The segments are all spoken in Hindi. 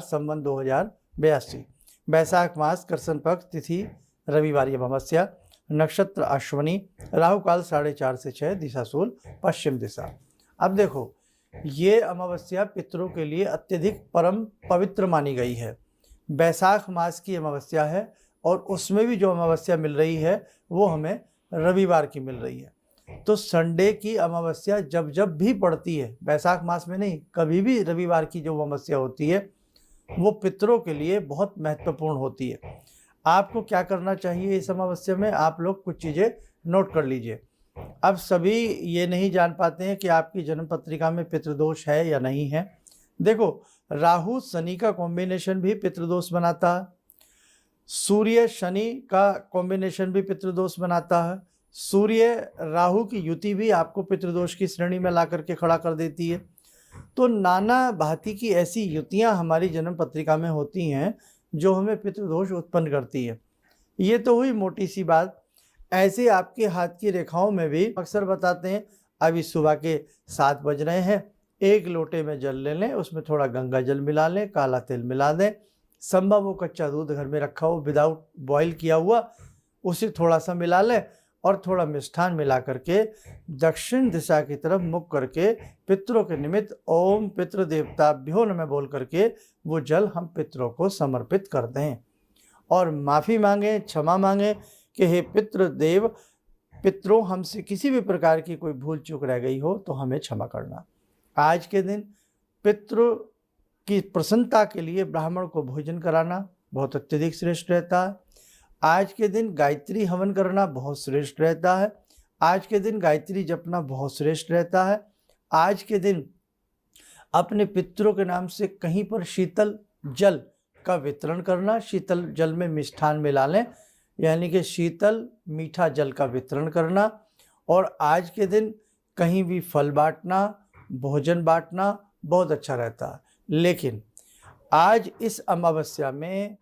संवत 2082। वैशाख मास कृष्ण पक्ष, तिथि रविवार अमावस्या, नक्षत्र अश्वनी, राहु काल 4:30 से 6, दिशा शूल पश्चिम दिशा। अब देखो, ये अमावस्या पितरों के लिए अत्यधिक परम पवित्र मानी गई है। वैशाख मास की अमावस्या है और उसमें भी जो अमावस्या मिल रही है वो हमें रविवार की मिल रही है। तो संडे की अमावस्या जब जब भी पड़ती है, वैशाख मास में नहीं, कभी भी रविवार की जो अमावस्या होती है वो पितरों के लिए बहुत महत्वपूर्ण होती है। आपको क्या करना चाहिए इस अमावस्या में, आप लोग कुछ चीज़ें नोट कर लीजिए। अब सभी ये नहीं जान पाते हैं कि आपकी जन्म पत्रिका में पितृदोष है या नहीं है। देखो, राहु शनि का कॉम्बिनेशन भी पितृदोष बनाता है, सूर्य शनि का कॉम्बिनेशन भी पितृदोष बनाता है, सूर्य राहु की युति भी आपको पितृदोष की श्रेणी में ला करके खड़ा कर देती है। तो नाना भांति की ऐसी युतियां हमारी जन्म पत्रिका में होती हैं जो हमें पितृदोष उत्पन्न करती है। ये तो हुई मोटी सी बात। ऐसे आपके हाथ की रेखाओं में भी अक्सर बताते हैं, अभी सुबह के 7 बज रहे हैं, 1 लोटे में जल ले लें, उसमें थोड़ा गंगा जल मिला लें, काला तेल मिला दें, संभव हो कच्चा दूध घर में रखा हो विदाउट बॉयल किया हुआ, उसे थोड़ा सा मिला लें और थोड़ा मिष्ठान मिला करके दक्षिण दिशा की तरफ मुख करके पितरों के निमित्त ओम पितृ देवताभ्यो नमः बोल करके वो जल हम पितरों को समर्पित कर दें और माफ़ी मांगें, क्षमा मांगें कि हे पितृ देव, पितरों हमसे किसी भी प्रकार की कोई भूल चूक रह गई हो तो हमें क्षमा करना। आज के दिन पितृ की प्रसन्नता के लिए ब्राह्मण को भोजन कराना बहुत अत्यधिक श्रेष्ठ रहता है। आज के दिन गायत्री हवन करना बहुत श्रेष्ठ रहता है। आज के दिन गायत्री जपना बहुत श्रेष्ठ रहता है। आज के दिन अपने पितरों के नाम से कहीं पर शीतल जल का वितरण करना, शीतल जल में मिष्ठान मिला लें, यानी कि शीतल मीठा जल का वितरण करना। और आज के दिन कहीं भी फल बांटना, भोजन बांटना बहुत अच्छा रहता है। लेकिन आज इस अमावस्या में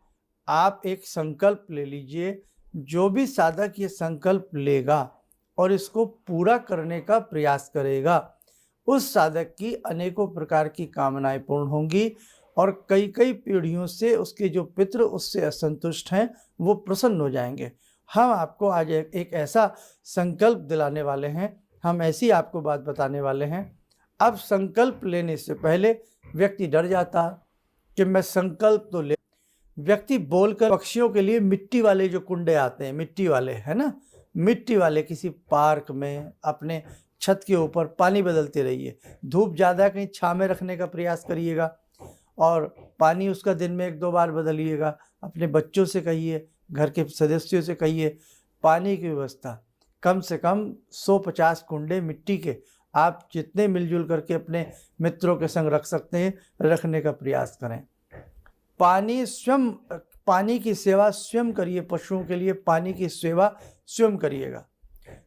आप एक संकल्प ले लीजिए, जो भी साधक ये संकल्प लेगा और इसको पूरा करने का प्रयास करेगा, उस साधक की अनेकों प्रकार की कामनाएं पूर्ण होंगी और कई कई पीढ़ियों से उसके जो पितृ उससे असंतुष्ट हैं वो प्रसन्न हो जाएंगे। हम आपको आज एक ऐसा संकल्प दिलाने वाले हैं, हम ऐसी आपको बात बताने वाले हैं। अब संकल्प लेने से पहले व्यक्ति डर जाता है कि मैं संकल्प तो ले, व्यक्ति बोलकर पक्षियों के लिए मिट्टी वाले जो कुंडे आते हैं, मिट्टी वाले है ना, मिट्टी वाले किसी पार्क में अपने छत के ऊपर पानी बदलते रहिए। धूप ज़्यादा कहीं छाँव में रखने का प्रयास करिएगा और पानी उसका दिन में 1-2 बार बदलिएगा। अपने बच्चों से कहिए, घर के सदस्यों से कहिए, पानी की व्यवस्था कम से कम 150 कुंडे मिट्टी के आप जितने मिलजुल करके अपने मित्रों के संग रख सकते हैं रखने का प्रयास करें। पानी की सेवा स्वयं करिए, पशुओं के लिए पानी की सेवा स्वयं करिएगा,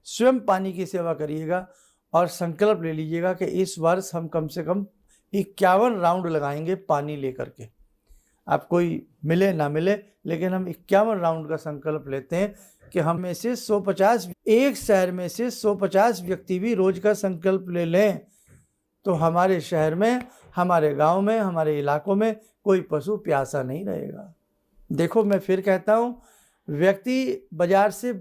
स्वयं पानी की सेवा करिएगा और संकल्प ले लीजिएगा कि इस वर्ष हम कम से कम 51 राउंड लगाएंगे पानी लेकर के। आप कोई मिले ना मिले, लेकिन हम 51 राउंड का संकल्प लेते हैं कि हम में से 150, एक शहर में से 150 व्यक्ति भी रोज का संकल्प ले लें तो हमारे शहर में, हमारे गांव में, हमारे इलाकों में कोई पशु प्यासा नहीं रहेगा। देखो, मैं फिर कहता हूँ, व्यक्ति बाजार से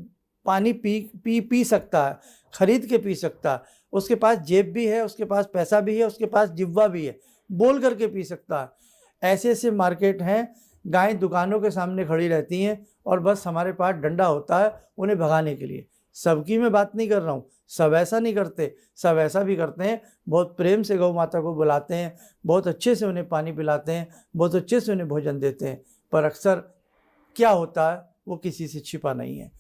पानी पी सकता है, खरीद के पी सकता है, उसके पास जेब भी है, उसके पास पैसा भी है, उसके पास जिह्वा भी है, बोल करके पी सकता है। ऐसे ऐसे मार्केट हैं, गायें दुकानों के सामने खड़ी रहती हैं और बस हमारे पास डंडा होता है उन्हें भगाने के लिए। सबकी मैं बात नहीं कर रहा हूँ, सब ऐसा नहीं करते, सब ऐसा भी करते हैं, बहुत प्रेम से गौ माता को बुलाते हैं, बहुत अच्छे से उन्हें पानी पिलाते हैं, बहुत अच्छे से उन्हें भोजन देते हैं, पर अक्सर क्या होता है वो किसी से छिपा नहीं है।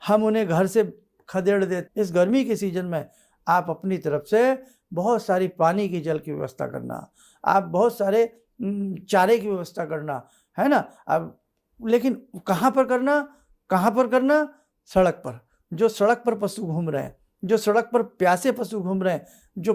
हम उन्हें घर से खदेड़ देते। इस गर्मी के सीजन में आप अपनी तरफ से बहुत सारी पानी की, जल की व्यवस्था करना, आप बहुत सारे चारे की व्यवस्था करना, है ना। अब लेकिन कहाँ पर करना, सड़क पर। जो सड़क पर पशु घूम रहे हैं, जो सड़क पर प्यासे पशु घूम रहे हैं, जो